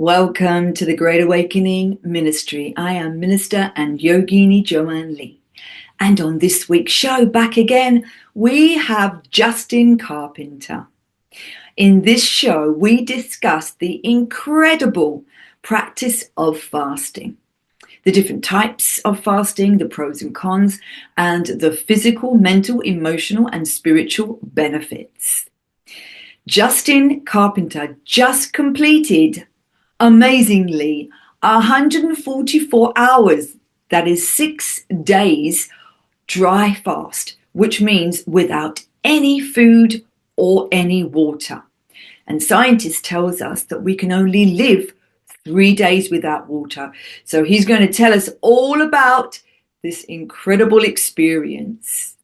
Welcome to the Great Awakening Ministry. I am Minister and Yogini Joanne Lee. And on this week's show, back again, we have Justin Carpenter. In this show, we discuss the incredible practice of fasting, the different types of fasting, the pros and cons, and the physical, mental, emotional, and spiritual benefits. Justin Carpenter just completed, amazingly, 144 hours, that is 6 days, dry fast, which means without any food or any water. And scientists tells us that we can only live 3 days without water. So he's going to tell us all about this incredible experience.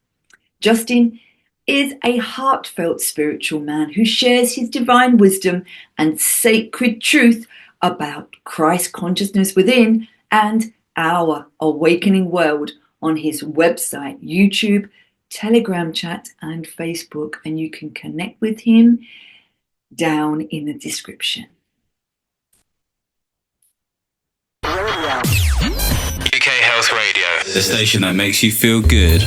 Justin is a heartfelt spiritual man who shares his divine wisdom and sacred truth about Christ consciousness within and our awakening world on his website, YouTube, Telegram chat, and Facebook. And you can connect with him down in the description. UK Health Radio, the station that makes you feel good.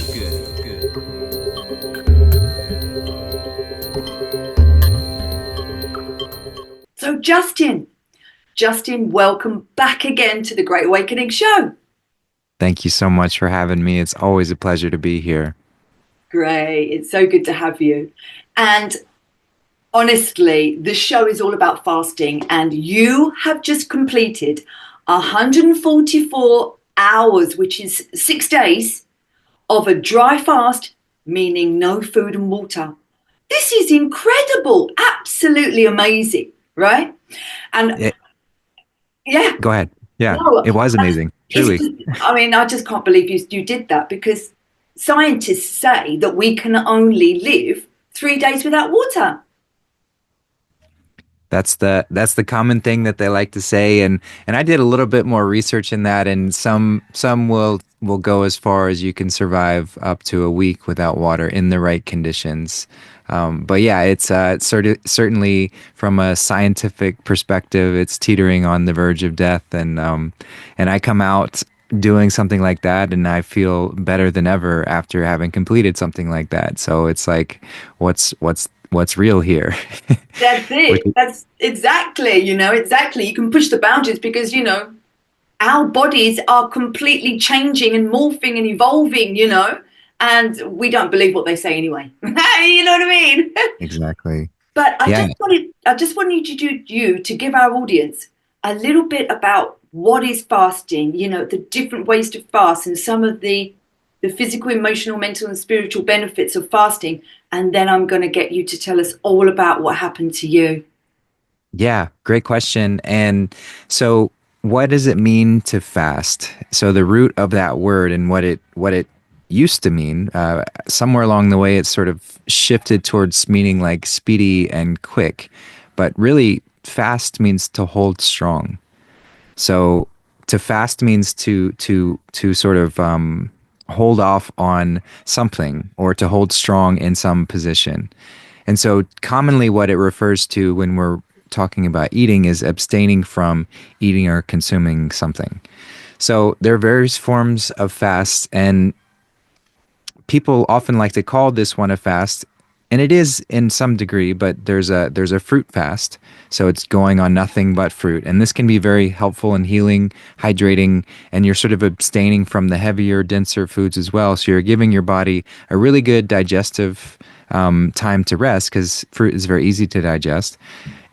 So Justin, welcome back again to the Great Awakening Show. Thank you so much for having me. It's always a pleasure to be here. Great. It's so good to have you. And honestly, the show is all about fasting, and you have just completed 144 hours, which is 6 days of a dry fast, meaning no food and water. This is incredible. Absolutely amazing, right? And yeah. Go ahead. Yeah, No, it was amazing. Truly. I just can't believe you did that, because scientists say that we can only live 3 days without water. That's the common thing that they like to say, and I did a little bit more research in that, and some will go as far as you can survive up to a week without water in the right conditions. But yeah, it's certainly from a scientific perspective, it's teetering on the verge of death, and I come out doing something like that, and I feel better than ever after having completed something like that. So it's like, what's real here? That's it. That's exactly. You can push the boundaries, because our bodies are completely changing and morphing and evolving. And we don't believe what they say anyway. You know what I mean? Exactly. But I just wanted you to give our audience a little bit about what is fasting, the different ways to fast, and some of the physical, emotional, mental, and spiritual benefits of fasting. And then I'm going to get you to tell us all about what happened to you. Yeah, great question. And so what does it mean to fast? So the root of that word and what it used to mean, somewhere along the way, it sort of shifted towards meaning like speedy and quick. But really, fast means to hold strong. So to fast means to sort of hold off on something, or to hold strong in some position. And so commonly what it refers to when we're talking about eating is abstaining from eating or consuming something. So there are various forms of fast, and people often like to call this one a fast, and it is in some degree, but there's a fruit fast. So it's going on nothing but fruit. And this can be very helpful and healing, hydrating, and you're sort of abstaining from the heavier, denser foods as well. So you're giving your body a really good digestive time to rest, because fruit is very easy to digest.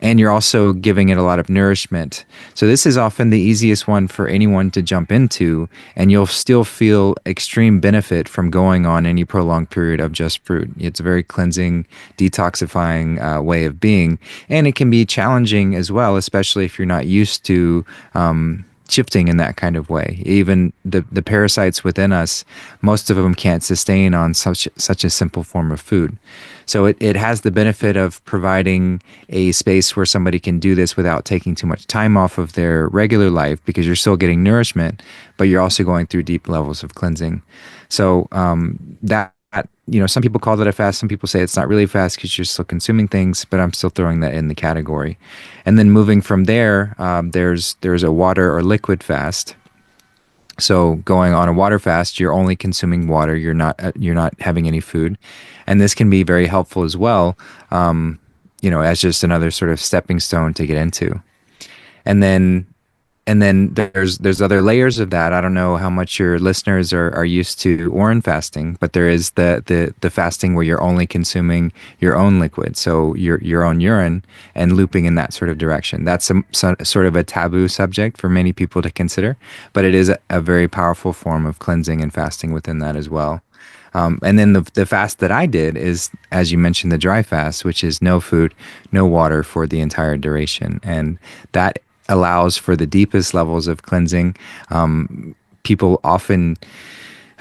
And you're also giving it a lot of nourishment. So this is often the easiest one for anyone to jump into, and you'll still feel extreme benefit from going on any prolonged period of just fruit. It's a very cleansing, detoxifying way of being. And it can be challenging as well, especially if you're not used to shifting in that kind of way. Even the parasites within us, most of them can't sustain on such a simple form of food. So it has the benefit of providing a space where somebody can do this without taking too much time off of their regular life, because you're still getting nourishment, but you're also going through deep levels of cleansing. So that some people call that a fast. Some people say it's not really fast because you're still consuming things, but I'm still throwing that in the category. And then moving from there, there's a water or liquid fast. So going on a water fast, you're only consuming water. You're not having any food, and this can be very helpful as well. As just another sort of stepping stone to get into. And then there's other layers of that. I don't know how much your listeners are used to Oran fasting, but there is the fasting where you're only consuming your own liquid, so your own urine, and looping in that sort of direction. That's sort of a taboo subject for many people to consider, but it is a very powerful form of cleansing and fasting within that as well. And then the fast that I did is, as you mentioned, the dry fast, which is no food, no water for the entire duration. And that allows for the deepest levels of cleansing. People often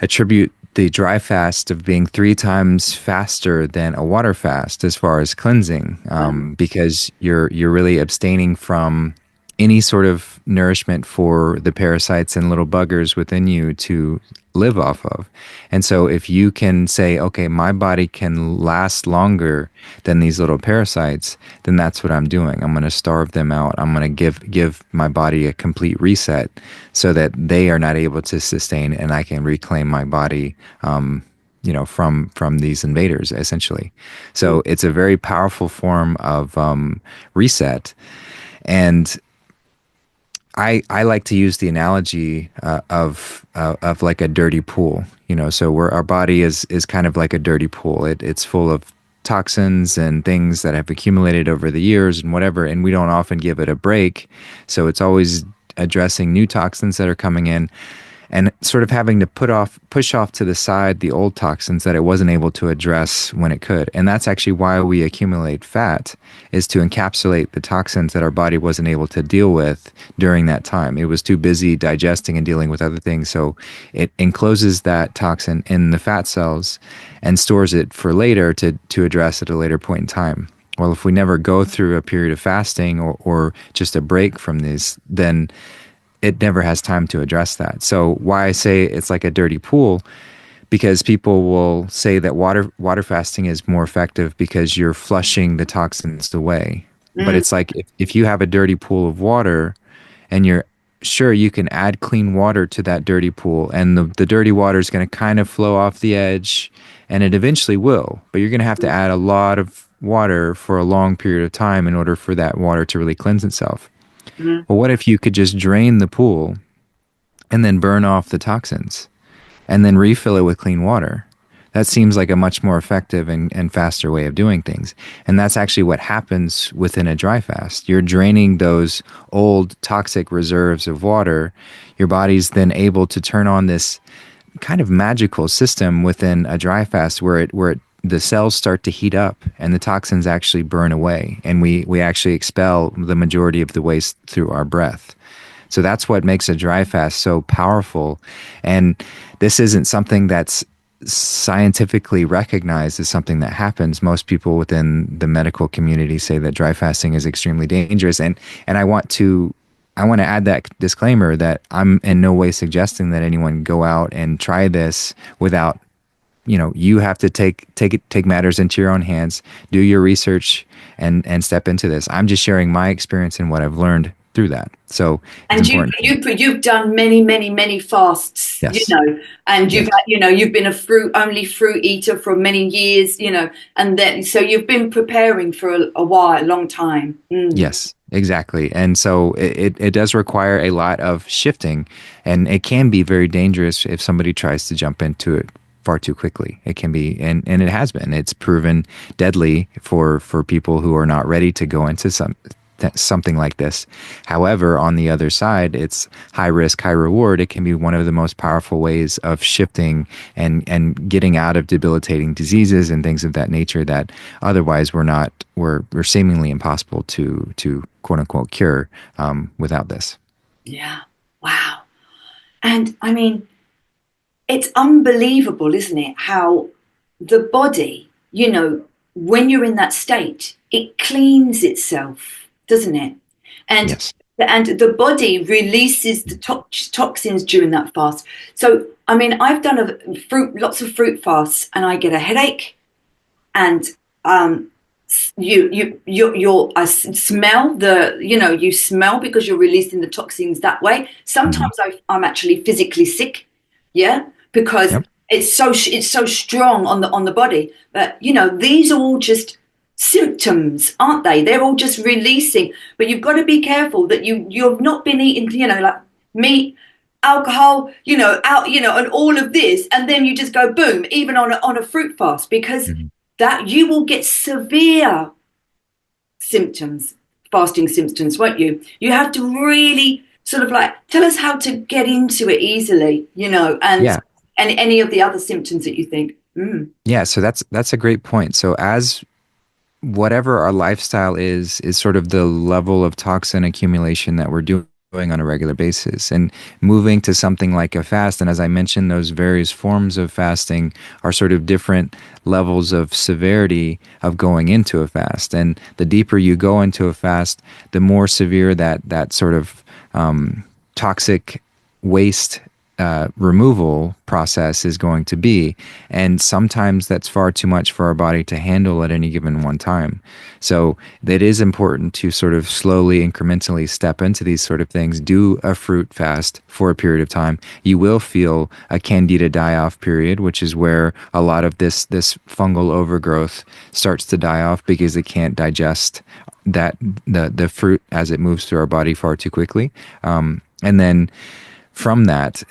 attribute the dry fast of being 3 times faster than a water fast as far as cleansing, because you're really abstaining from any sort of nourishment for the parasites and little buggers within you to live off of. And so if you can say, okay, my body can last longer than these little parasites, then that's what I'm doing. I'm going to starve them out. I'm going to give my body a complete reset so that they are not able to sustain, and I can reclaim my body from these invaders, essentially. So it's a very powerful form of reset. And I like to use the analogy of like a dirty pool, so where our body is kind of like a dirty pool. It's full of toxins and things that have accumulated over the years and whatever, and we don't often give it a break. So it's always addressing new toxins that are coming in, and sort of having to push off to the side the old toxins that it wasn't able to address when it could. And that's actually why we accumulate fat, is to encapsulate the toxins that our body wasn't able to deal with during that time. It was too busy digesting and dealing with other things. So it encloses that toxin in the fat cells and stores it for later to address at a later point in time. Well, if we never go through a period of fasting or just a break from this, then it never has time to address that. So why I say it's like a dirty pool, because people will say that water fasting is more effective because you're flushing the toxins away. But it's like if you have a dirty pool of water and you can add clean water to that dirty pool, and the dirty water is going to kind of flow off the edge, and it eventually will, but you're going to have to add a lot of water for a long period of time in order for that water to really cleanse itself. Well, what if you could just drain the pool and then burn off the toxins and then refill it with clean water? That seems like a much more effective and faster way of doing things. And that's actually what happens within a dry fast. You're draining those old toxic reserves of water. Your body's then able to turn on this kind of magical system within a dry fast where the cells start to heat up and the toxins actually burn away, and we actually expel the majority of the waste through our breath. So that's what makes a dry fast so powerful. And this isn't something that's scientifically recognized as something that happens. Most people within the medical community say that dry fasting is extremely dangerous. And I want to add that disclaimer that I'm in no way suggesting that anyone go out and try this without, you have to take matters into your own hands, do your research, and step into this. I'm just sharing my experience and what I've learned through that. So, and you've done many fasts, yes. And you've been only fruit eater for many years, and then so you've been preparing for a long time. Yes, exactly. And so it does require a lot of shifting, and it can be very dangerous if somebody tries to jump into it far too quickly. It can be, and it has been. It's proven deadly for people who are not ready to go into something like this. However, on the other side, it's high risk, high reward. It can be one of the most powerful ways of shifting and getting out of debilitating diseases and things of that nature that otherwise were seemingly impossible to quote unquote cure without this. Yeah. Wow. And I mean, it's unbelievable, isn't it? How the body, when you're in that state, it cleans itself, doesn't it? And yes. and the body releases the toxins during that fast. So, I mean, I've done lots of fruit fasts, and I get a headache, and I smell you smell because you're releasing the toxins that way. Sometimes I'm actually physically sick, yeah, because it's so strong on the body. But these are all just symptoms, aren't they? They're all just releasing. But you've got to be careful that you've not been eating, like meat, alcohol, and all of this, and then you just go boom, even on a fruit fast, because that you will get severe symptoms, fasting symptoms, won't you? You have to really sort of tell us how to get into it easily, and any of the other symptoms that you think. Yeah, so that's a great point. So as whatever our lifestyle is sort of the level of toxin accumulation that we're doing on a regular basis, and moving to something like a fast. And as I mentioned, those various forms of fasting are sort of different levels of severity of going into a fast. And the deeper you go into a fast, the more severe that sort of toxic waste removal process is going to be. And sometimes that's far too much for our body to handle at any given one time. So it is important to sort of slowly, incrementally step into these sort of things. Do a fruit fast for a period of time. You will feel a candida die-off period, which is where a lot of this fungal overgrowth starts to die off because it can't digest the fruit as it moves through our body far too quickly. And then from that's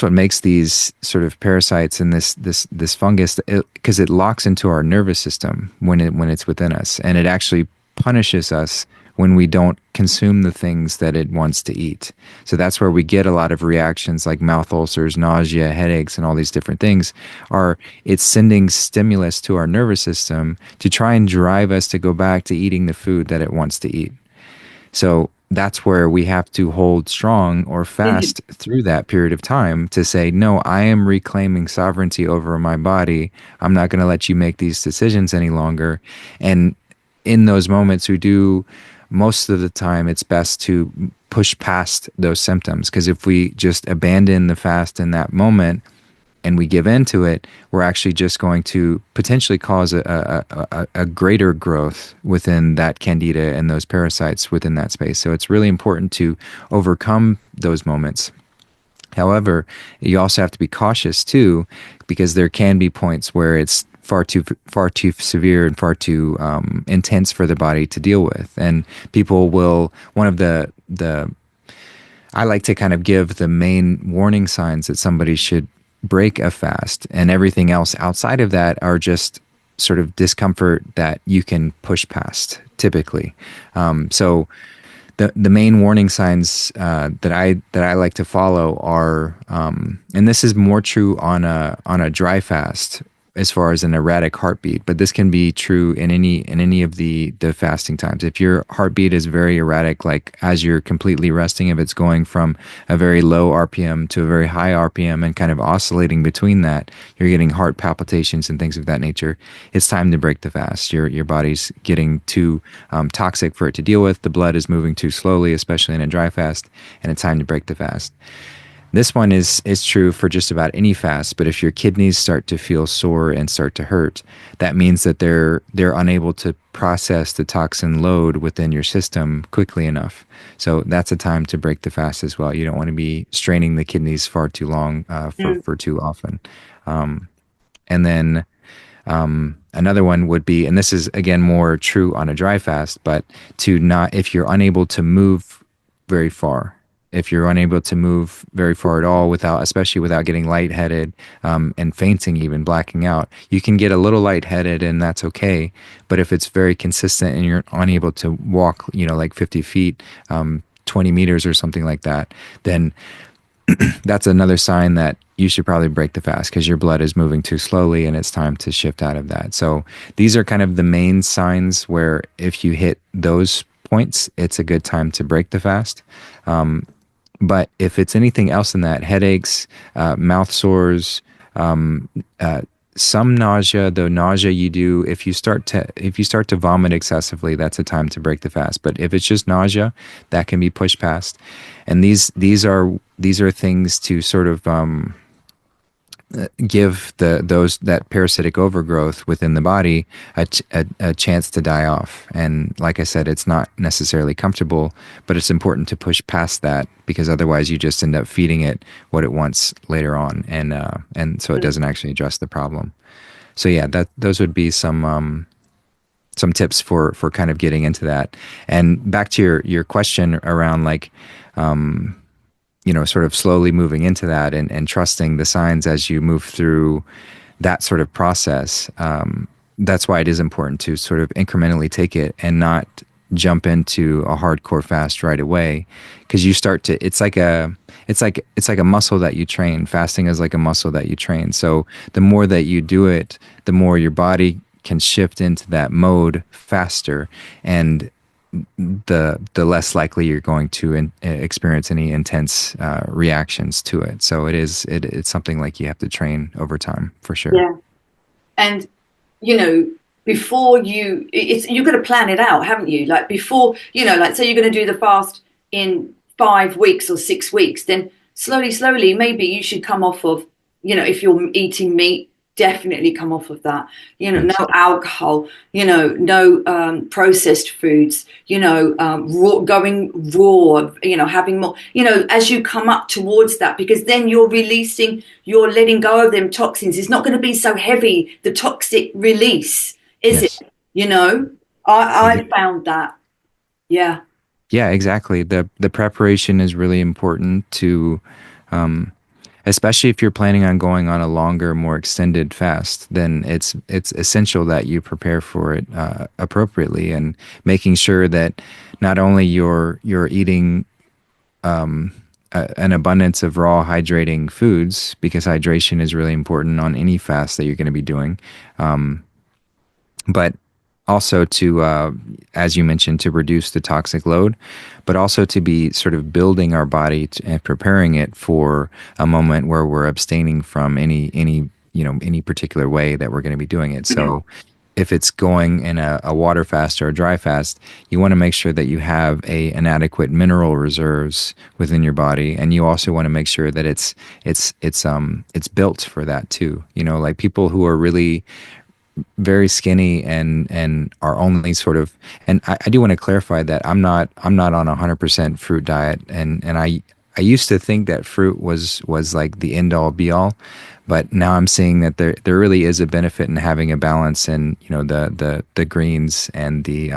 what makes these sort of parasites and this fungus, because it locks into our nervous system when it's within us, and it actually punishes us when we don't consume the things that it wants to eat. So that's where we get a lot of reactions like mouth ulcers, nausea, headaches, and all these different things. It's sending stimulus to our nervous system to try and drive us to go back to eating the food that it wants to eat. So that's where we have to hold strong or fast through that period of time to say, no, I am reclaiming sovereignty over my body. I'm not going to let you make these decisions any longer. And in those moments, most of the time, it's best to push past those symptoms, because if we just abandon the fast in that moment and we give in to it, we're actually just going to potentially cause a greater growth within that candida and those parasites within that space. So it's really important to overcome those moments. However, you also have to be cautious too, because there can be points where it's far too severe and far too intense for the body to deal with. And people will, I like to kind of give the main warning signs that somebody should break a fast, and everything else outside of that are just sort of discomfort that you can push past typically. So the main warning signs that I like to follow are, and this is more true on a dry fast as far as an erratic heartbeat, but this can be true in any of the fasting times. If your heartbeat is very erratic, like as you're completely resting, if it's going from a very low RPM to a very high RPM and kind of oscillating between that, you're getting heart palpitations and things of that nature, it's time to break the fast. Your body's getting too toxic for it to deal with. The blood is moving too slowly, especially in a dry fast, and it's time to break the fast. This one is true for just about any fast, but if your kidneys start to feel sore and start to hurt, that means that they're unable to process the toxin load within your system quickly enough. So that's a time to break the fast as well. You don't want to be straining the kidneys far too long for too often. And then another one would be, and this is again more true on a dry fast, but if you're unable to move very far. If you're unable to move very far at all, especially without getting lightheaded and fainting, even blacking out, you can get a little lightheaded, and that's okay. But if it's very consistent and you're unable to walk, like 50 feet, 20 meters or something like that, then that's another sign that you should probably break the fast, because your blood is moving too slowly and it's time to shift out of that. So these are kind of the main signs where if you hit those points, it's a good time to break the fast. But if it's anything else than that, headaches, mouth sores, some nausea, though nausea you do if you start to vomit excessively, that's a time to break the fast. But if it's just nausea, that can be pushed past. And these are things to sort of give those that parasitic overgrowth within the body a chance to die off. And like I said, it's not necessarily comfortable, but it's important to push past that, because otherwise you just end up feeding it what it wants later on, and so it doesn't actually address the problem. So yeah, that those would be some tips for kind of getting into that. And back to your question around like sort of slowly moving into that, and trusting the signs as you move through that sort of process. That's why it is important to sort of incrementally take it and not jump into a hardcore fast right away, because you start to, it's like a muscle that you train. Fasting is like a muscle that you train. So the more that you do it, the more your body can shift into that mode faster, and the less likely you're going to experience any intense reactions to it. So it's something like you have to train over time for sure. Yeah. And, you know, before you've got to plan it out, haven't you? Like before, like say you're going to do the fast in 5 weeks or 6 weeks, then slowly, maybe you should come off of, if you're eating meat, definitely come off of that. Yes. No alcohol, no processed foods, going raw, having more, as you come up towards that, because then you're letting go of them toxins. It's not going to be so heavy, the toxic release, is Yes. it? I found that. Yeah. Yeah, exactly. The preparation is really important to, especially if you're planning on going on a longer, more extended fast. Then it's essential that you prepare for it appropriately, and making sure that not only you're eating an abundance of raw hydrating foods, because hydration is really important on any fast that you're going to be doing, but also to, as you mentioned, to reduce the toxic load, but also to be sort of building our body and preparing it for a moment where we're abstaining from any particular way that we're going to be doing it. So if it's going in a water fast or a dry fast, you want to make sure that you have an adequate mineral reserves within your body, and you also want to make sure that it's built for that too. Like people who are really very skinny and are only sort of, and I do want to clarify that I'm not on 100% fruit diet, and I used to think that fruit was like the end all be all, but now I'm seeing that there really is a benefit in having a balance, and the greens and the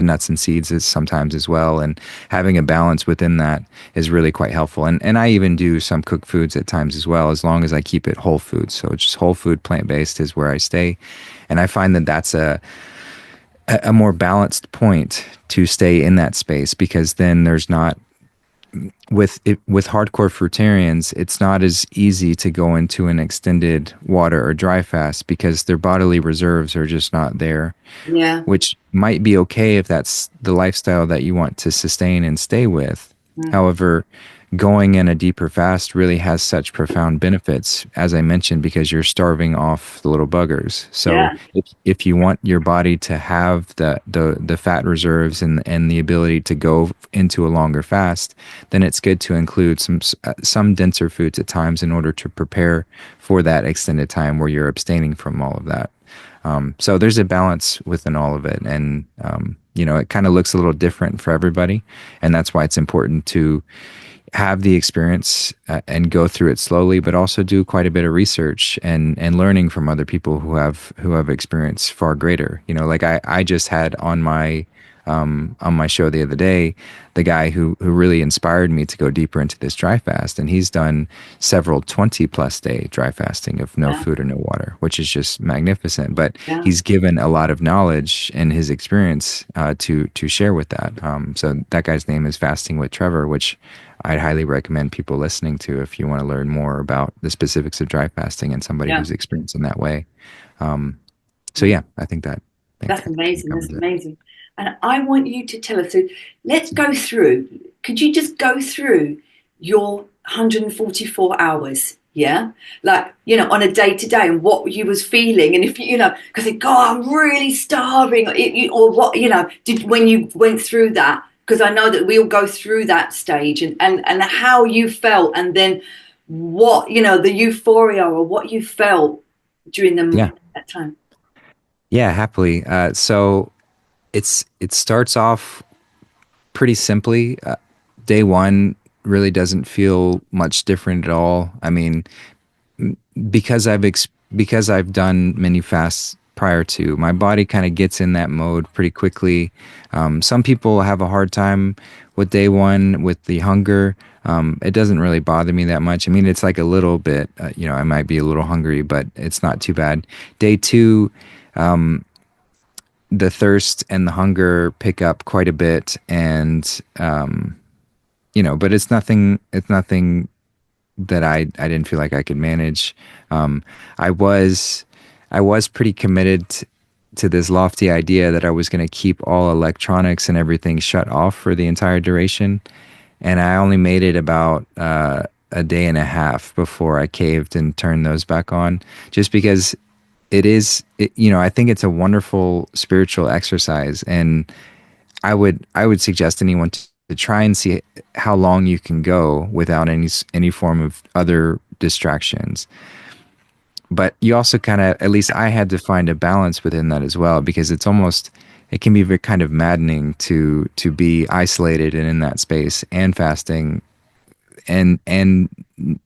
nuts and seeds is sometimes as well, and having a balance within that is really quite helpful. And I even do some cooked foods at times as well, as long as I keep it whole food. So just whole food, plant-based is where I stay. And I find that that's a more balanced point to stay in that space, because then there's not, with hardcore fruitarians, it's not as easy to go into an extended water or dry fast, because their bodily reserves are just not there. Yeah. Which might be okay if that's the lifestyle that you want to sustain and stay with. However, going in a deeper fast really has such profound benefits, as I mentioned, because you're starving off the little buggers. So Yeah. if you want your body to have the fat reserves and the ability to go into a longer fast, then it's good to include some denser foods at times in order to prepare for that extended time where you're abstaining from all of that. So there's a balance within all of it, and it kind of looks a little different for everybody, and that's why it's important to have the experience and go through it slowly, but also do quite a bit of research and learning from other people who have experience far greater. Like I just had on my show the other day, the guy who really inspired me to go deeper into this dry fast, and he's done several 20+ day dry fasting of no food or no water, which is just magnificent. But he's given a lot of knowledge and his experience to share with that. So that guy's name is Fasting with Trevor, which I'd highly recommend people listening to if you want to learn more about the specifics of dry fasting and somebody who's experienced in that way. So yeah, I think That's amazing. That's amazing. And I want you to tell us, so let's go through, could you just go through your 144 hours Yeah, like, on a day to day, and what you was feeling, and if because God, I'm really starving, or what, did when you went through that, because I know that we all go through that stage, and how you felt, and then what, the euphoria or what you felt during Yeah. that time. Yeah, happily. So it starts off pretty simply. Day one really doesn't feel much different at all. I mean, because because I've done many fasts prior to, my body kind of gets in that mode pretty quickly. Some people have a hard time with day one with the hunger. It doesn't really bother me that much. I mean, it's like a little bit, I might be a little hungry, but it's not too bad. Day two, the thirst and the hunger pick up quite a bit, and but it's nothing that I didn't feel like I could manage. Um, I was I was pretty committed to this lofty idea that I was going to keep all electronics and everything shut off for the entire duration, and I only made it about a day and a half before I caved and turned those back on, just because I think it's a wonderful spiritual exercise, and I would suggest anyone to try and see how long you can go without any form of other distractions. But you also kind of, at least I had to find a balance within that as well, because it can be very kind of maddening to be isolated and in that space and fasting and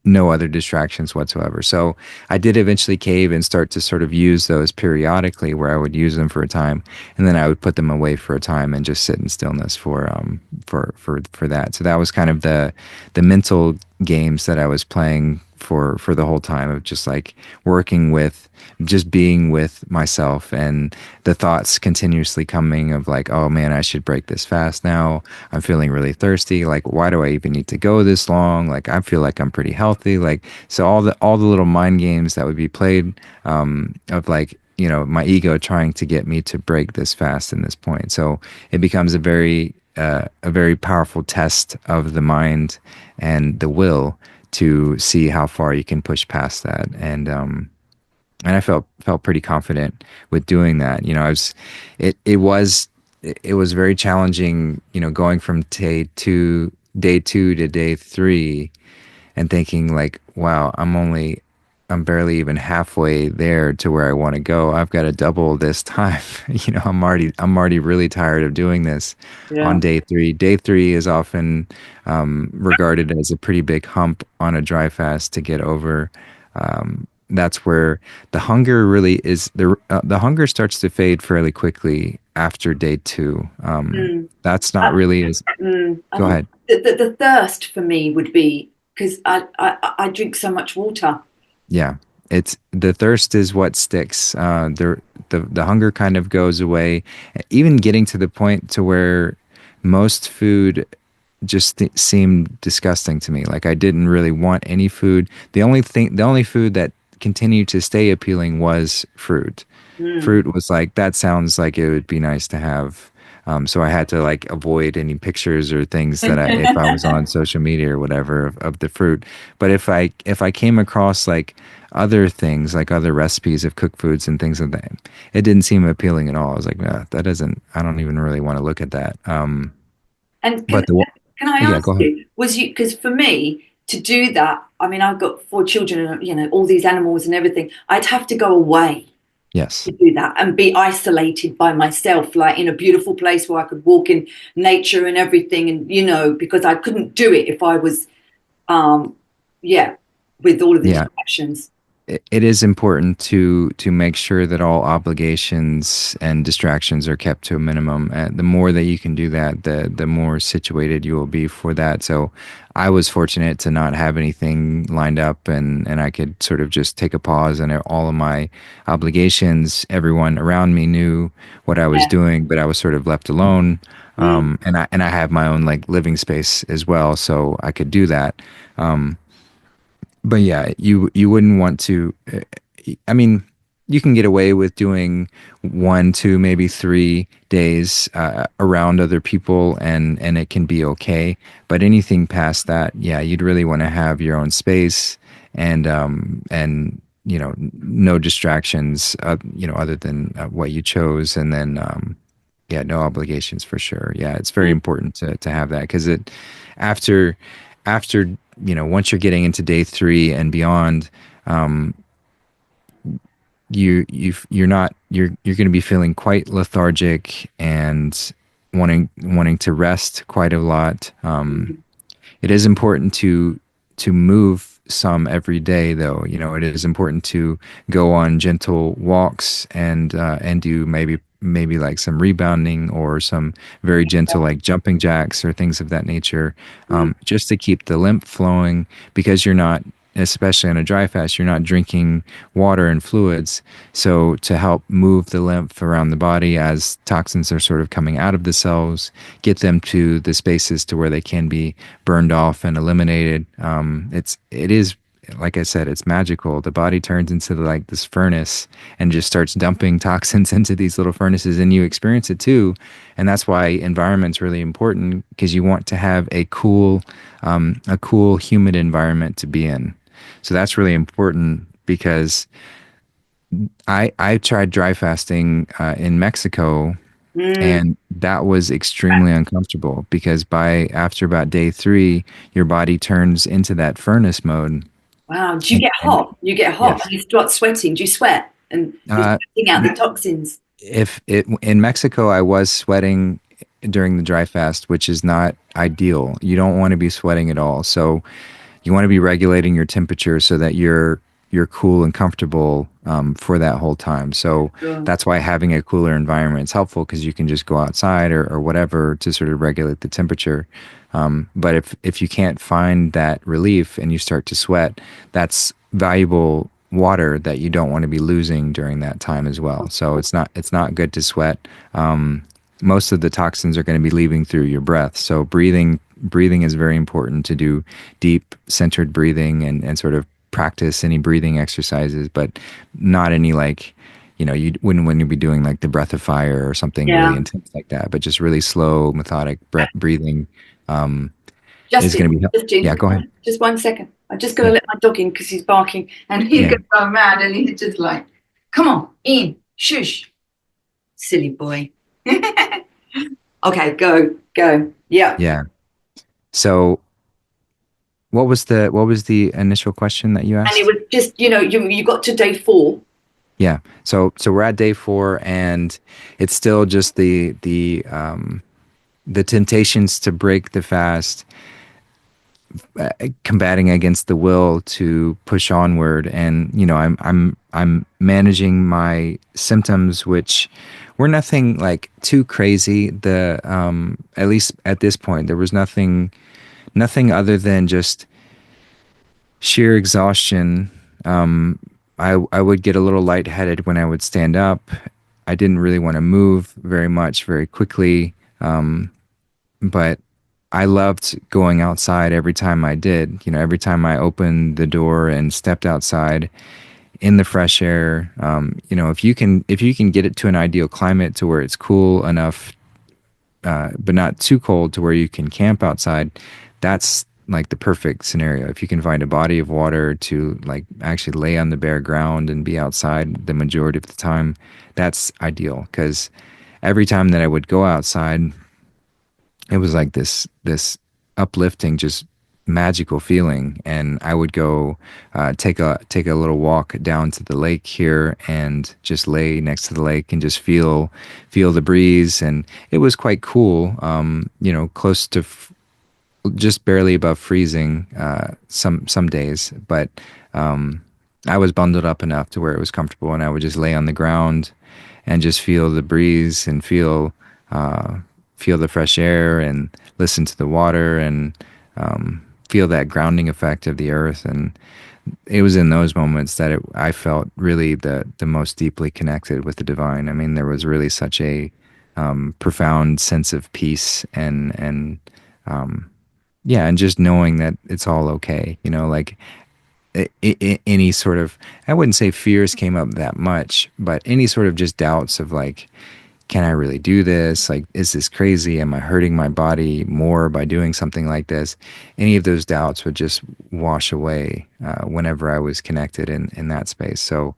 no other distractions whatsoever. So I did eventually cave and start to sort of use those periodically, where I would use them for a time, and then I would put them away for a time and just sit in stillness for that. So that was kind of the mental games that I was playing for the whole time, of just like working with, just being with myself, and the thoughts continuously coming of like, oh man, I should break this fast now. I'm feeling really thirsty. Like, why do I even need to go this long? Like, I feel like I'm pretty healthy. Like, so all the little mind games that would be played, of like, my ego trying to get me to break this fast in this point. So it becomes a very powerful test of the mind and the will to see how far you can push past that. And I felt pretty confident with doing that. It was very challenging, going from day two to day three, and thinking like, wow, I'm barely even halfway there to where I want to go. I've got to double this time. I'm already really tired of doing this Yeah. on day three. Day three is often regarded as a pretty big hump on a dry fast to get over. That's where the hunger really is. The hunger starts to fade fairly quickly after day two. Mm. That's not I, really as. I Go think ahead. the thirst for me would be because I drink so much water. Yeah, it's the thirst is what sticks. The hunger kind of goes away, even getting to the point to where most food just seemed disgusting to me. Like, I didn't really want any food. The only food that continued to stay appealing was fruit. Mm. Fruit was like, that sounds like it would be nice to have. So I had to like avoid any pictures or things that if I was on social media or whatever of the fruit. But if I came across like other things, like other recipes of cooked foods and things like that, it didn't seem appealing at all. I was like, nah, that doesn't. I don't even really want to look at that. And But can I yeah, ask go ahead. you, was you, because for me to do that, I mean, I've got four children and, all these animals and everything, I'd have to go away Yes. to do that and be isolated by myself, like in a beautiful place where I could walk in nature and everything. And, because I couldn't do it if I was, um, yeah, with all of the Yeah. distractions. It is important to make sure that all obligations and distractions are kept to a minimum. And the more that you can do that, the more situated you will be for that. So I was fortunate to not have anything lined up, and I could sort of just take a pause, and all of my obligations, everyone around me knew what I was Yeah. doing, but I was sort of left alone. Mm. And I have my own like living space as well, so I could do that. Um, but yeah, you wouldn't want to. I mean, you can get away with doing 1, 2, maybe 3 days around other people, and it can be okay. But anything past that, yeah, you'd really want to have your own space and no distractions, other than what you chose, and then yeah, no obligations for sure. Yeah, it's very important to have that, because it after after once you're getting into day 3 and beyond, um, you're going to be feeling quite lethargic and wanting to rest quite a lot. It is important to move some every day, though. It is important to go on gentle walks and do maybe like some rebounding or some very gentle like jumping jacks or things of that nature, just to keep the lymph flowing, because you're not, especially on a dry fast, you're not drinking water and fluids. So to help move the lymph around the body as toxins are sort of coming out of the cells, get them to the spaces to where they can be burned off and eliminated. It is, like I said, it's magical. The body turns into like this furnace and just starts dumping toxins into these little furnaces, and you experience it too. And that's why environment's really important, because you want to have a cool, humid environment to be in. So that's really important, because I tried dry fasting in Mexico, and that was extremely uncomfortable, because after about day 3, your body turns into that furnace mode. Wow. Do you get hot? You get hot Yes. and you start sweating. Do you sweat? And you're sweating out the toxins. If it in Mexico, I was sweating during the dry fast, which is not ideal. You don't want to be sweating at all. So you want to be regulating your temperature so that you're cool and comfortable for that whole time. So that's why having a cooler environment is helpful, because you can just go outside or whatever to sort of regulate the temperature. But if you can't find that relief and you start to sweat, that's valuable water that you don't want to be losing during that time as well. So it's not good to sweat. Most of the toxins are going to be leaving through your breath. So breathing is very important, to do deep centered breathing and sort of practice any breathing exercises, but not any like, you wouldn't be doing like the breath of fire or something really intense like that, but just really slow, methodic breathing is going to be Justin, yeah, go ahead. just 1 second. I'm just going to let my dog in because he's barking and he's going to go mad, and he's just like, come on, in, shush. Silly boy. Okay, go. Yeah. Yeah. So what was the initial question that you asked? And it was just, you got to day 4. Yeah. So we're at day 4, and it's still just the temptations to break the fast, combating against the will to push onward. And I'm managing my symptoms, which were nothing like too crazy. At least at this point, there was nothing other than just sheer exhaustion. I would get a little lightheaded when I would stand up. I didn't really want to move very much, very quickly. But I loved going outside every time I did. Every time I opened the door and stepped outside in the fresh air. If you can get it to an ideal climate to where it's cool enough, but not too cold to where you can camp outside, that's like the perfect scenario. If you can find a body of water to like actually lay on the bare ground and be outside the majority of the time, that's ideal. Because every time that I would go outside, it was like this uplifting, just magical feeling. And I would go take a little walk down to the lake here and just lay next to the lake and just feel the breeze. And it was quite cool, close to just barely above freezing some days. But I was bundled up enough to where it was comfortable, and I would just lay on the ground and just feel the breeze and feel the fresh air and listen to the water and feel that grounding effect of the earth. And it was in those moments that I felt really the most deeply connected with the divine. I mean, there was really such a profound sense of peace and just knowing that it's all okay. Like any sort of, I wouldn't say fears came up that much, but any sort of just doubts of like, can I really do this? Like, is this crazy? Am I hurting my body more by doing something like this? Any of those doubts would just wash away whenever I was connected in that space. So,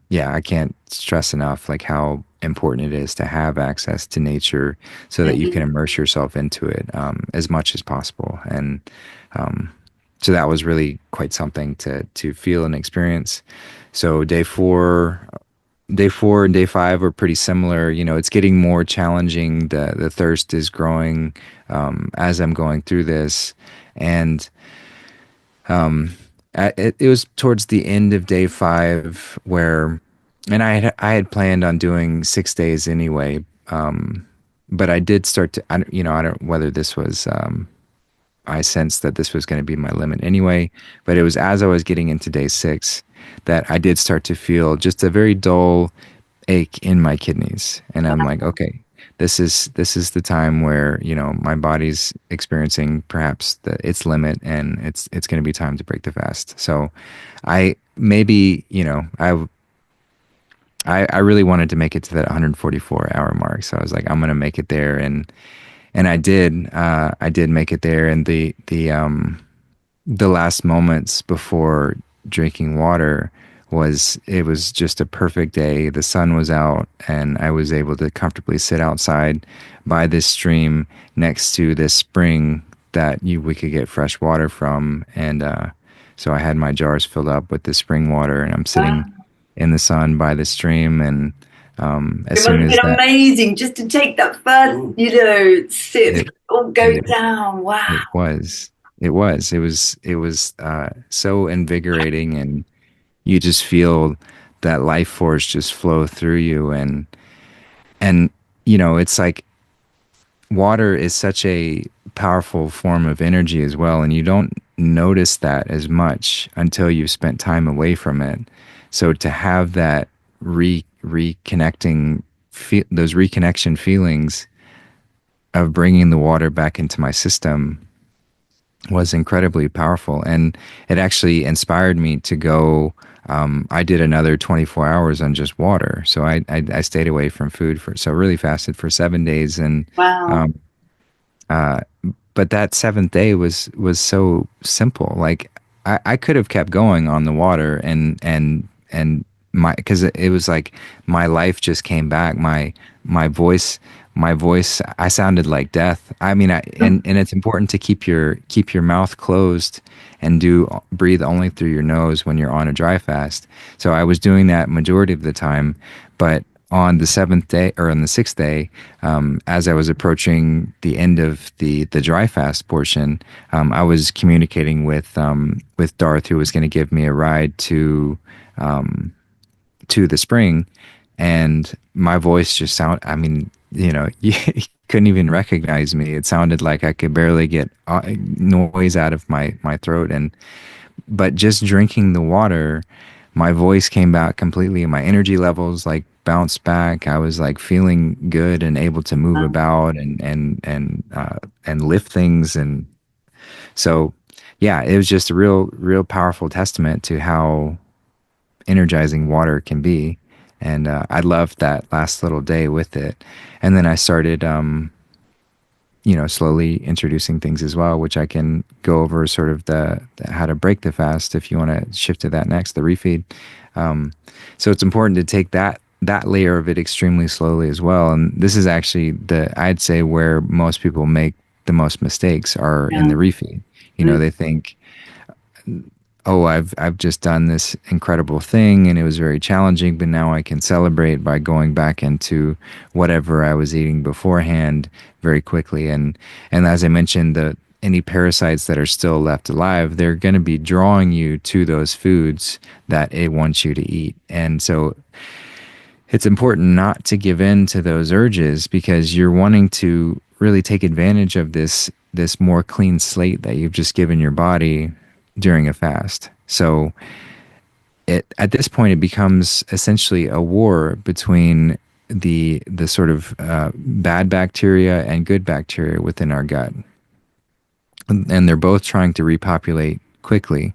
yeah, I can't stress enough like how important it is to have access to nature so that you can immerse yourself into it as much as possible. And so that was really quite something to feel and experience. So day 4 and day 5 are pretty similar. You know, it's getting more challenging. The thirst is growing as I'm going through this, and it was towards the end of day 5 where, and I had planned on doing 6 days anyway, but I did start to, I don't whether this was. I sensed that this was going to be my limit anyway, but it was as I was getting into day 6 that I did start to feel just a very dull ache in my kidneys. And I'm like, okay, this is the time where, you know, my body's experiencing perhaps its limit, and it's going to be time to break the fast. So I maybe, you know, I really wanted to make it to that 144-hour mark. So I was like, I'm going to make it there. And I did make it there. And the last moments before drinking water was just a perfect day. The sun was out, and I was able to comfortably sit outside by this stream next to this spring that we could get fresh water from. And so I had my jars filled up with the spring water, and I'm sitting in the sun by the stream. And as soon as that, amazing just to take that first, you know, sip or go down. Wow. It was so invigorating, and you just feel that life force just flow through you. And you know, it's like water is such a powerful form of energy as well, and you don't notice that as much until you've spent time away from it. So to have that reconnecting, those reconnection feelings of bringing the water back into my system was incredibly powerful. And it actually inspired me to go. I did another 24 hours on just water. So I stayed away from food so really fasted for 7 days. And wow. But that 7th day was so simple. Like I could have kept going on the water and because it was like my life just came back. My voice, I sounded like death. I mean, and it's important to keep your mouth closed and breathe only through your nose when you're on a dry fast. So I was doing that majority of the time, but on the 7th day or on the 6th day, as I was approaching the end of the dry fast portion, I was communicating with Darth, who was going to give me a ride to the spring, and my voice just I mean, you know, you couldn't even recognize me. It sounded like I could barely get noise out of my throat. But just drinking the water, my voice came back completely, and my energy levels like bounced back. I was like feeling good and able to move about and lift things. And so, yeah, it was just a real powerful testament to how energizing water can be. And I loved that last little day with it. And then I started, slowly introducing things as well, which I can go over sort of the how to break the fast if you want to shift to that next, the refeed. So it's important to take that layer of it extremely slowly as well. And this is actually I'd say where most people make the most mistakes are in the refeed. You know, they think, oh, I've just done this incredible thing and it was very challenging, but now I can celebrate by going back into whatever I was eating beforehand very quickly. And as I mentioned, any parasites that are still left alive, they're going to be drawing you to those foods that it wants you to eat. And so it's important not to give in to those urges, because you're wanting to really take advantage of this more clean slate that you've just given your body during a fast. So at this point, it becomes essentially a war between the sort of bad bacteria and good bacteria within our gut. And they're both trying to repopulate quickly.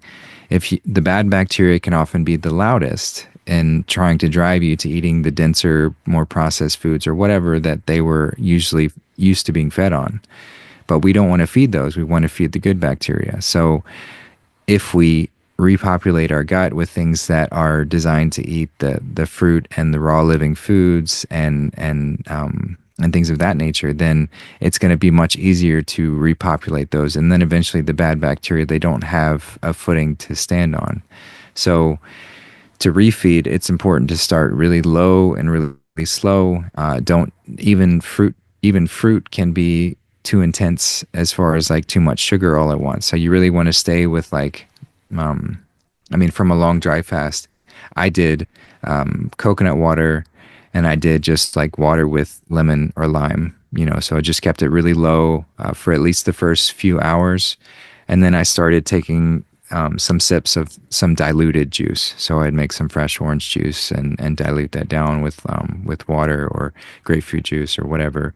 The bad bacteria can often be the loudest and trying to drive you to eating the denser, more processed foods or whatever that they were usually used to being fed on. But we don't want to feed those. We want to feed the good bacteria. So if we repopulate our gut with things that are designed to eat the fruit and the raw living foods and things of that nature, then it's going to be much easier to repopulate those. And then eventually the bad bacteria, they don't have a footing to stand on. So to refeed, it's important to start really low and really slow. Don't even fruit can be too intense as far as like too much sugar all at once. So you really want to stay with like, from a long dry fast, I did coconut water, and I did just like water with lemon or lime, so I just kept it really low for at least the first few hours. And then I started taking some sips of some diluted juice. So I'd make some fresh orange juice and dilute that down with water or grapefruit juice or whatever.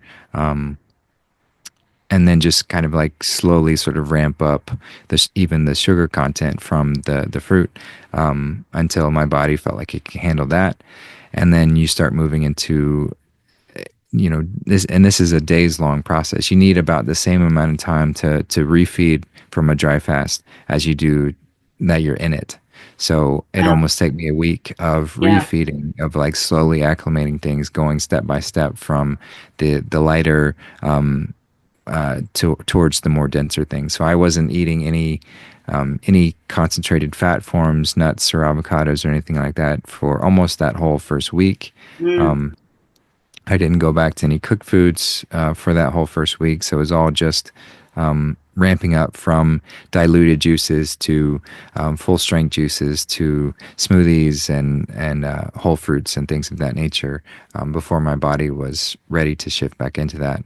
And then just kind of like slowly sort of ramp up even the sugar content from the fruit until my body felt like it could handle that. And then you start moving into, this, and this is a days long process. You need about the same amount of time to refeed from a dry fast as you do that you're in it. So it almost took me a week of refeeding, of like slowly acclimating things, going step by step from the lighter towards the more denser things. So I wasn't eating any concentrated fat forms, nuts or avocados or anything like that for almost that whole first week. I didn't go back to any cooked foods for that whole first week. So it was all just ramping up from diluted juices to full strength juices to smoothies and whole fruits and things of that nature before my body was ready to shift back into that.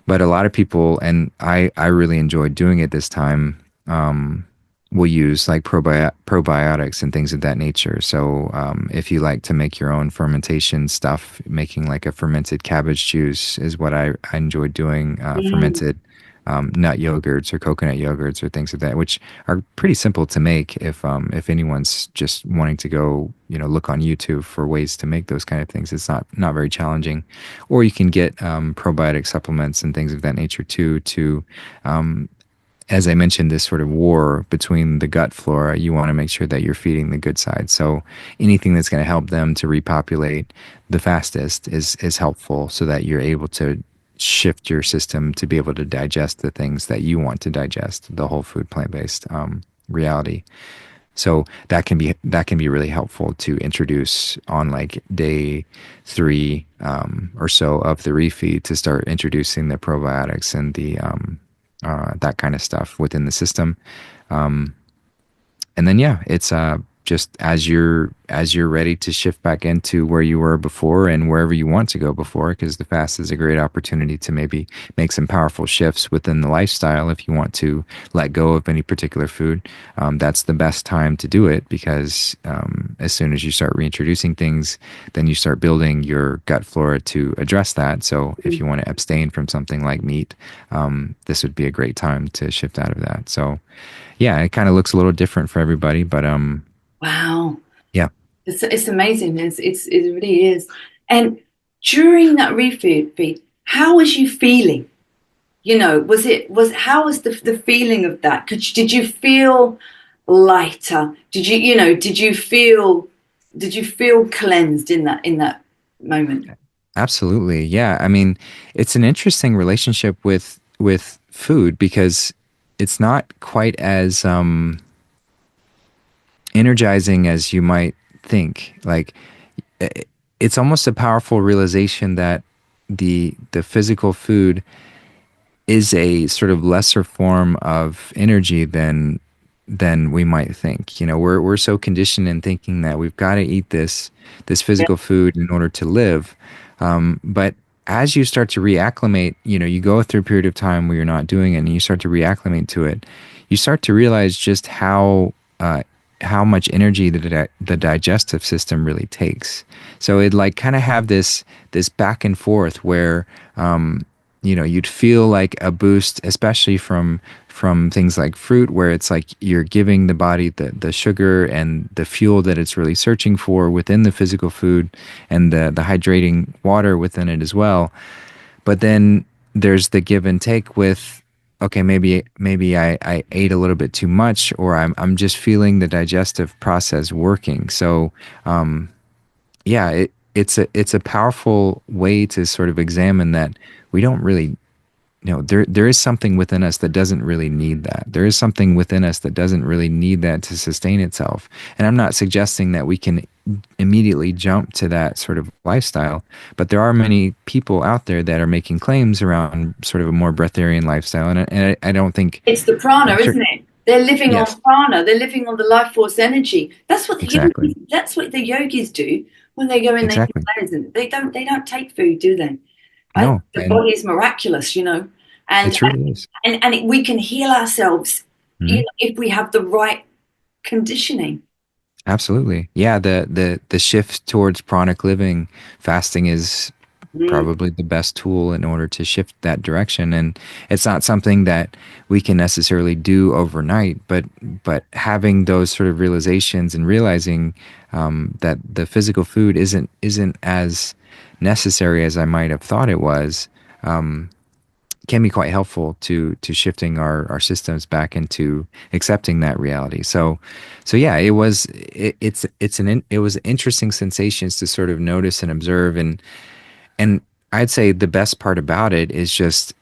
But a lot of people, and I really enjoyed doing it this time, will use like probiotics and things of that nature. So if you like to make your own fermentation stuff, making like a fermented cabbage juice is what I enjoyed doing, fermented nut yogurts or coconut yogurts or things of that, which are pretty simple to make if anyone's just wanting to go, look on YouTube for ways to make those kind of things. It's not very challenging. Or you can get probiotic supplements and things of that nature too, to as I mentioned, this sort of war between the gut flora. You want to make sure that you're feeding the good side. So anything that's going to help them to repopulate the fastest is helpful, so that you're able to shift your system to be able to digest the things that you want to digest, the whole food plant-based reality. So that can be really helpful to introduce on like day 3 or so of the refeed, to start introducing the probiotics and the that kind of stuff within the system. And then it's just as you're ready to shift back into where you were before and wherever you want to go before, because the fast is a great opportunity to maybe make some powerful shifts within the lifestyle. If you want to let go of any particular food, that's the best time to do it, because as soon as you start reintroducing things, then you start building your gut flora to address that. So if you want to abstain from something like meat, this would be a great time to shift out of that. So it kind of looks a little different for everybody, but wow. Yeah. It's amazing. It really is. And during that refeed, how was you feeling? How was the feeling of that? Did you feel lighter? Did you feel cleansed in that moment? Absolutely. Yeah. I mean, it's an interesting relationship with food, because it's not quite as energizing as you might think. Like, it's almost a powerful realization that the physical food is a sort of lesser form of energy than we might think. We're so conditioned in thinking that we've got to eat this physical food in order to live. But as you start to reacclimate, you go through a period of time where you're not doing it, and you start to reacclimate to it, you start to realize just how much energy the digestive system really takes. So it like kind of have this back and forth where you'd feel like a boost, especially from things like fruit, where it's like you're giving the body the sugar and the fuel that it's really searching for within the physical food, and the hydrating water within it as well. But then there's the give and take with, okay, maybe I ate a little bit too much, or I'm just feeling the digestive process working. So yeah, it's a powerful way to sort of examine that we don't really, there is something within us that doesn't really need that. There is something within us that doesn't really need that to sustain itself. And I'm not suggesting that we can immediately jump to that sort of lifestyle, but there are many people out there that are making claims around sort of a more breatharian lifestyle, and I don't think It's the prana, isn't it? They're living on Yes, prana. They're living on the life force energy. That's what the exactly, yogis, that's what the yogis do when they go in the exactly. Himalayas. And they don't take food, do they? No, The and body is miraculous, it and truly is. we can heal ourselves, Mhm. if we have the right conditioning. Absolutely. Yeah, the shift towards pranic living, fasting is Mm. probably the best tool in order to shift that direction. And it's not something that we can necessarily do overnight, but having those sort of realizations and realizing that the physical food isn't as necessary as I might have thought it was, um, can be quite helpful to shifting our systems back into accepting that reality. So yeah, it was interesting sensations to sort of notice and observe, and I'd say the best part about it is just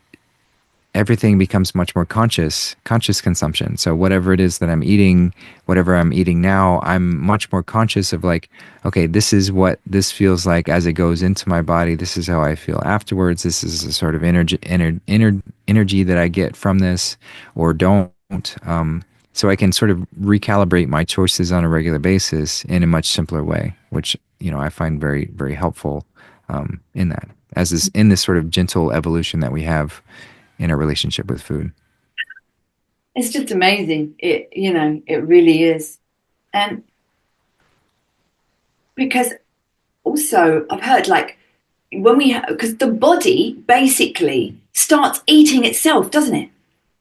everything becomes much more conscious consumption. So whatever it is that I'm eating, whatever I'm eating now, I'm much more conscious of like, okay, this is what this feels like as it goes into my body. This is how I feel afterwards. This is a sort of energy that I get from this or don't. So I can sort of recalibrate my choices on a regular basis in a much simpler way, which I find very, very helpful in that, as this in this sort of gentle evolution that we have in our relationship with food. It's just amazing. It really is. And because also I've heard, like, when because the body basically starts eating itself, doesn't it?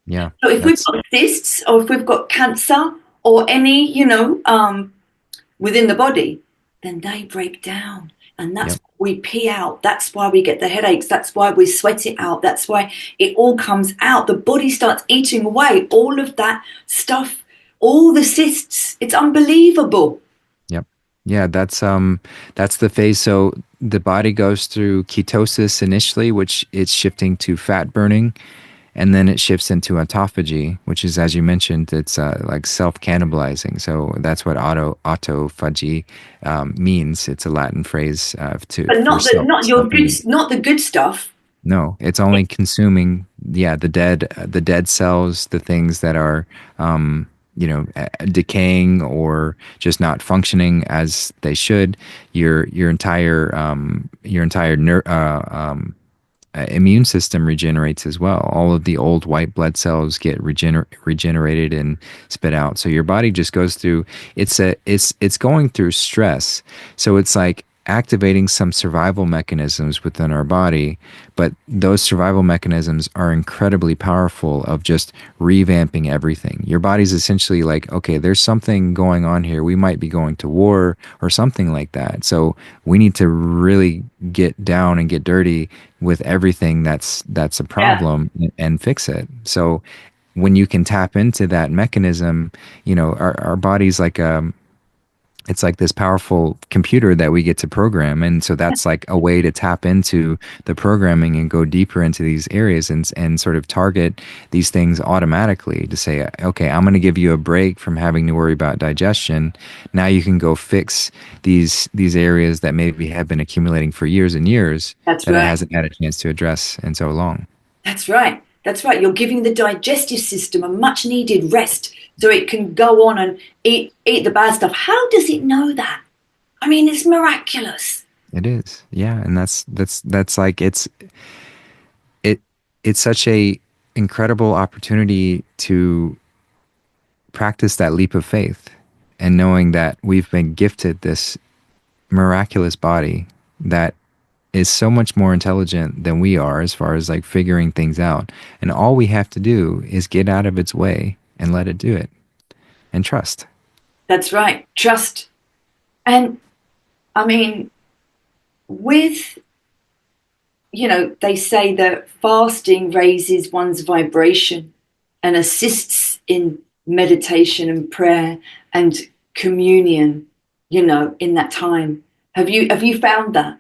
Yeah, So if we've that's got cysts, or if we've got cancer, or any, within the body, then they break down. And that's yep. why we pee out. That's why we get the headaches. That's why we sweat it out. That's why it all comes out. The body starts eating away all of that stuff, all the cysts. It's unbelievable. Yep. Yeah, that's the phase. So the body goes through ketosis initially, which it's shifting to fat burning, and then it shifts into autophagy, which is, as you mentioned, it's like self-cannibalizing. So that's what autophagy means. It's a Latin phrase to But for self-eating. not the good stuff. No, it's only consuming, yeah, the dead cells, the things that are, decaying or just not functioning as they should. Your entire immune system regenerates as well. All of the old white blood cells get regenerated and spit out. So your body just goes through. It's going through stress. So it's like activating some survival mechanisms within our body, but those survival mechanisms are incredibly powerful of just revamping everything. Your body's essentially like, okay, there's something going on here. We might be going to war or something like that. So we need to really get down and get dirty with everything that's a Yeah. problem and fix it. So when you can tap into that mechanism, our body's like it's like this powerful computer that we get to program. And so that's like a way to tap into the programming and go deeper into these areas and sort of target these things automatically to say, okay, I'm going to give you a break from having to worry about digestion. Now you can go fix these areas that maybe have been accumulating for years and years That's that it right. hasn't had a chance to address in so long. That's right. That's right. You're giving the digestive system a much needed rest so it can go on and eat the bad stuff. How does it know that? I mean, it's miraculous. It is. Yeah. And that's like, it, it's such a incredible opportunity to practice that leap of faith and knowing that we've been gifted this miraculous body that is so much more intelligent than we are as far as like figuring things out. And all we have to do is get out of its way and let it do it and trust. That's right. Trust. And I mean, with, they say that fasting raises one's vibration and assists in meditation and prayer and communion, in that time. Have you found that?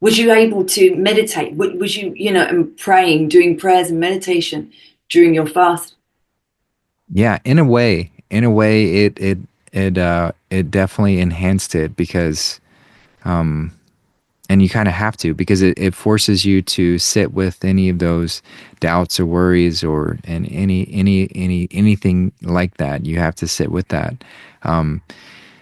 Was you able to meditate? Was you, and praying, doing prayers and meditation during your fast? Yeah, in a way, it definitely enhanced it because, and you kind of have to because it forces you to sit with any of those doubts or worries or and anything like that. You have to sit with that.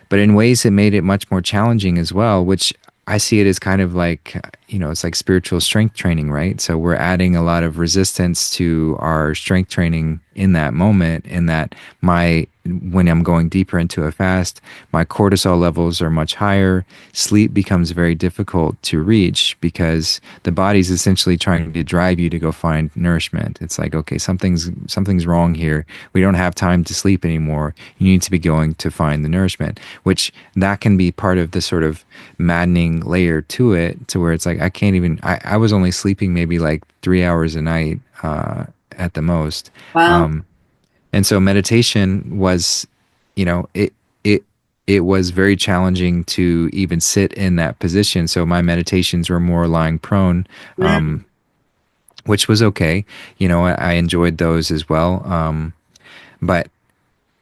But in ways it made it much more challenging as well, which I see it as kind of like, it's like spiritual strength training, right? So we're adding a lot of resistance to our strength training in that moment, in that when I'm going deeper into a fast, my cortisol levels are much higher. Sleep becomes very difficult to reach because the body's essentially trying to drive you to go find nourishment. It's like, okay, something's wrong here. We don't have time to sleep anymore. You need to be going to find the nourishment, which that can be part of the sort of maddening layer to it, to where it's like, I was only sleeping maybe like 3 hours a night, at the most. Wow. And so meditation was, it was very challenging to even sit in that position. So my meditations were more lying prone, which was okay. I enjoyed those as well. But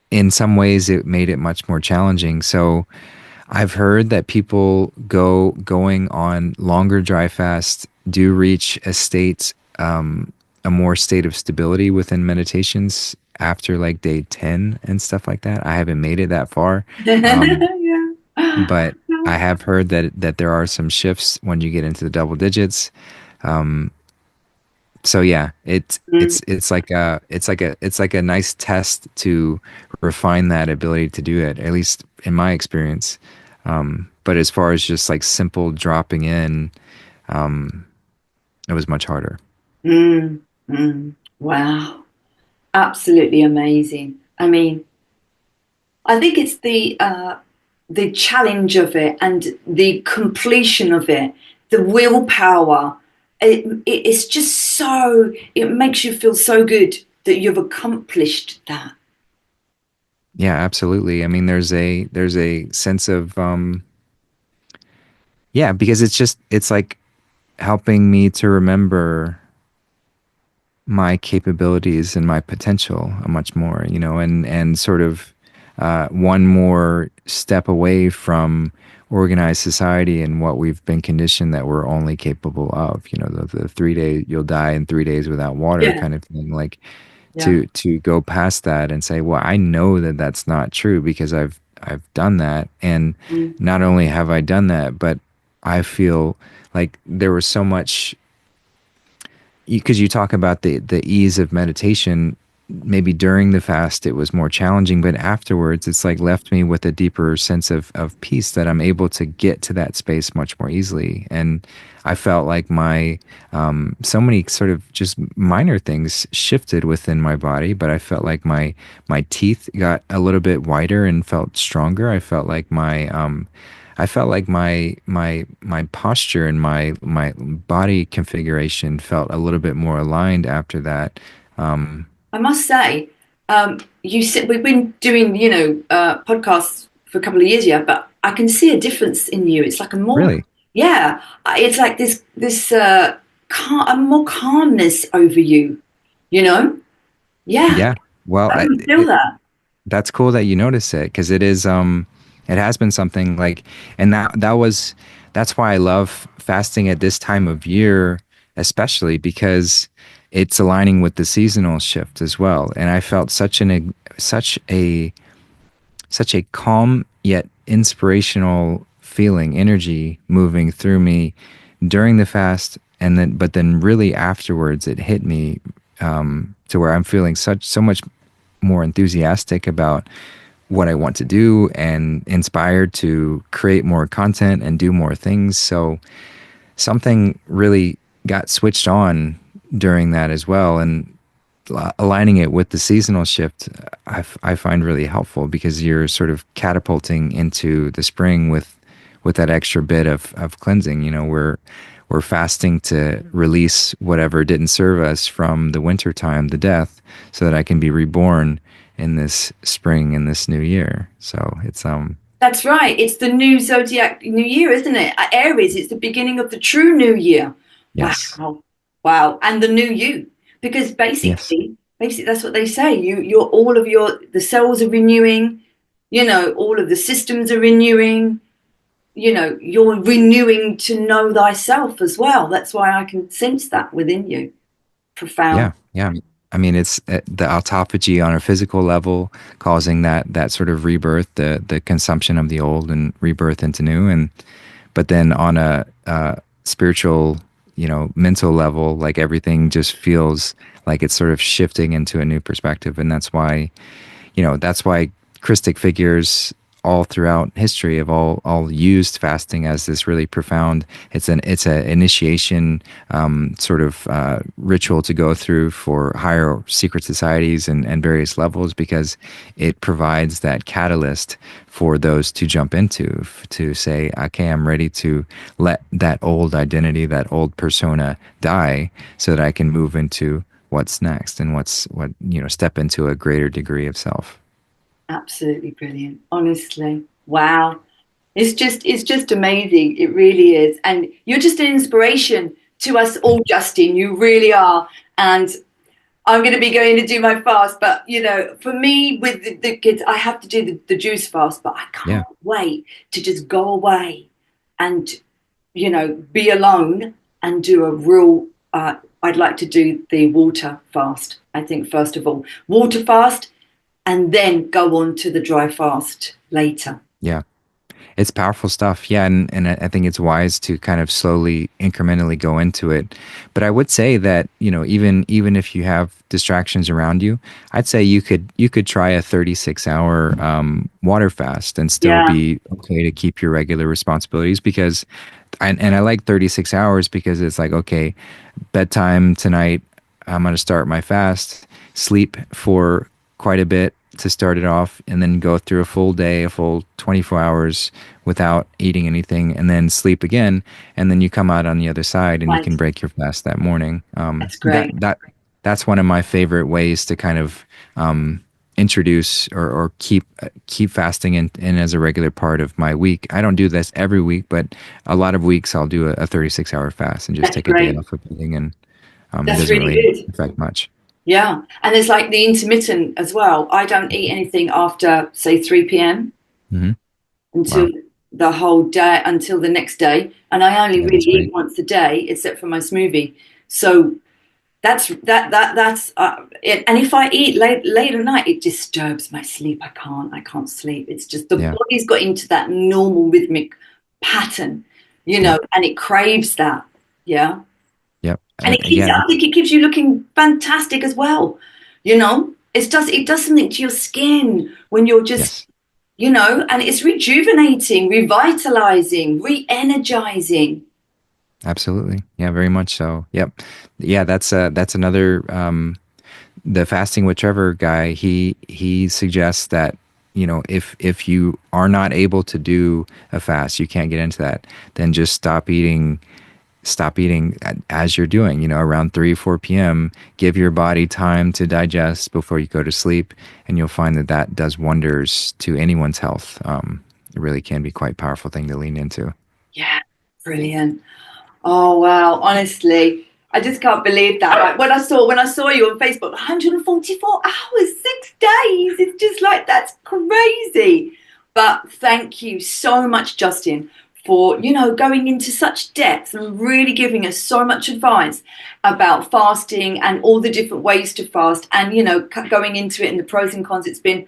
in some ways it made it much more challenging. So I've heard that people going on longer dry fasts do reach a more state of stability within meditations after like day 10 and stuff like that. I haven't made it that far. Yeah. But I have heard that there are some shifts when you get into the double digits. So yeah, it's like a nice test to refine that ability to do it, at least in my experience. But as far as just like simple dropping in, it was much harder. Wow. Absolutely amazing. I mean, I think it's the challenge of it and the completion of it, the willpower. It's just so, it makes you feel so good that you've accomplished that. Yeah, absolutely. I mean, there's a sense of yeah, because it's like helping me to remember my capabilities and my potential much more, and sort of one more step away from organized society and what we've been conditioned that we're only capable of. The 3 day you'll die in 3 days without water Yeah. kind of thing. Like Yeah. to go past that and say, well, I know that that's not true because I've done that, and not only have I done that, but I feel like there was so much, because you talk about the ease of meditation. Maybe during the fast it was more challenging, but afterwards it's like left me with a deeper sense of peace, that I'm able to get to that space much more easily. And I felt like my so many sort of just minor things shifted within my body, but I felt like my teeth got a little bit wider and felt stronger. I felt like my posture and my body configuration felt a little bit more aligned after that. I must say, you said we've been doing, podcasts for a couple of years, yeah, but I can see a difference in you. It's like Really? yeah, it's like this a more calmness over you, you know? Yeah, Yeah. Well, I can feel that. that's cool that you notice it, because it is it has been something like, and that's why I love fasting at this time of year, especially because it's aligning with the seasonal shift as well. And I felt such a calm yet inspirational feeling, energy moving through me during the fast, but then really afterwards it hit me, to where I'm feeling so much more enthusiastic about what I want to do and inspired to create more content and do more things. So something really got switched on during that as well. And aligning it with the seasonal shift, I find really helpful, because you're sort of catapulting into the spring with that extra bit of cleansing. You know, we're fasting to release whatever didn't serve us from the winter time, the death, so that I can be reborn in this spring, in this new year. So it's That's right. It's the new zodiac new year, isn't it? Aries, it's the beginning of the true new year. yes, Wow. Wow. And the new you. Because yes, basically that's what they say. You're all of the cells are renewing, you know, all of the systems are renewing, you know, you're renewing to know thyself as well. That's why I can sense that within you. Profound. yeah, yeah. I mean, it's the autophagy on a physical level, causing that sort of rebirth, the consumption of the old and rebirth into new, and but then on a spiritual, you know, mental level, like everything just feels like it's sort of shifting into a new perspective. And that's why, you know, that's why Christic figures all throughout history have all used fasting as this really profound, it's a initiation sort of ritual to go through for higher secret societies and various levels, because it provides that catalyst for those to jump into, to say, okay, I'm ready to let that old identity, that old persona die, so that I can move into what's next, and step into a greater degree of self. Absolutely brilliant. Honestly. Wow. It's just amazing. It really is. And you're just an inspiration to us all, Justin. You really are. And I'm going to be going to do my fast, but you know, for me with the kids, I have to do the juice fast, but I Yeah. can't wait to just go away and, you know, be alone and do a real, I'd like to do the water fast. I think first of all, water fast, and then go on to the dry fast later. Yeah. It's powerful stuff. Yeah. And I think it's wise to kind of slowly, incrementally go into it. But I would say that, you know, even if you have distractions around you, I'd say you could try a 36-hour water fast and still Yeah, be okay to keep your regular responsibilities, because and I like 36 hours because it's like, okay, bedtime tonight, I'm going to start my fast, sleep for quite a bit to start it off, and then go through a full day, a full 24 hours without eating anything, and then sleep again, and then you come out on the other side and you right. can break your fast that morning. That's great. That's one of my favorite ways to kind of introduce or keep fasting in as a regular part of my week. I don't do this every week, but a lot of weeks I'll do a 36-hour fast and just That's take a day great. off of eating, and it That's doesn't really really good. affect much. Yeah. And there's like the intermittent as well. I don't eat anything after, say, 3 p.m. Hmm. until Wow. the whole day, until the next day. And I only Yeah, really that's eat great. once a day, except for my smoothie. So that's it. And if I eat late at night, it disturbs my sleep. I can't sleep. It's just the Yeah. body's got into that normal rhythmic pattern, you Yep. know, and it craves that. Yeah. Yep. And Yeah. I think it keeps you looking fantastic as well. You know, it does something to your skin when you're just, Yes. you know, and it's rejuvenating, revitalizing, re-energizing. Absolutely. Yeah, very much so. Yep. Yeah, that's another the fasting with Trevor guy, he suggests that, you know, if you are not able to do a fast, you can't get into that, then just stop eating as you're doing, you know, around 3 4 p.m. Give your body time to digest before you go to sleep, and you'll find that does wonders to anyone's health. It really can be quite a powerful thing to lean into. Yeah, brilliant. Oh wow, honestly, I just can't believe that. Like when I saw you on Facebook, 144 hours, 6 days. It's just like that's crazy. But thank you so much, Justin, for going into such depth and really giving us so much advice about fasting and all the different ways to fast, and going into it and the pros and cons. It's been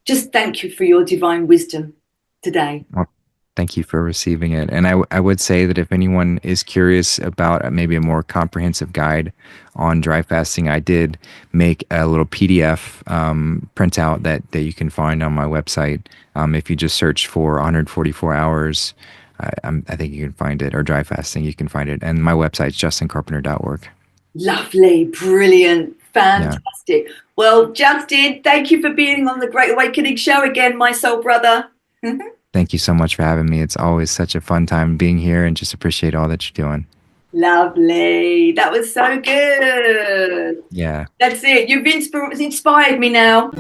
just thank you for your divine wisdom today. Well, thank you for receiving it. And I would say that if anyone is curious about maybe a more comprehensive guide on dry fasting, I did make a little PDF printout that you can find on my website. If you just search for 144 hours I think you can find it, or dry fasting, you can find it. And my website's justincarpenter.org. Lovely, brilliant, fantastic. Well, Justin, thank you for being on the Great Awakening Show again, my soul brother. Thank you so much for having me. It's always such a fun time being here, and just appreciate all that you're doing. Lovely. That was so good. Yeah. That's it. You've inspired me now.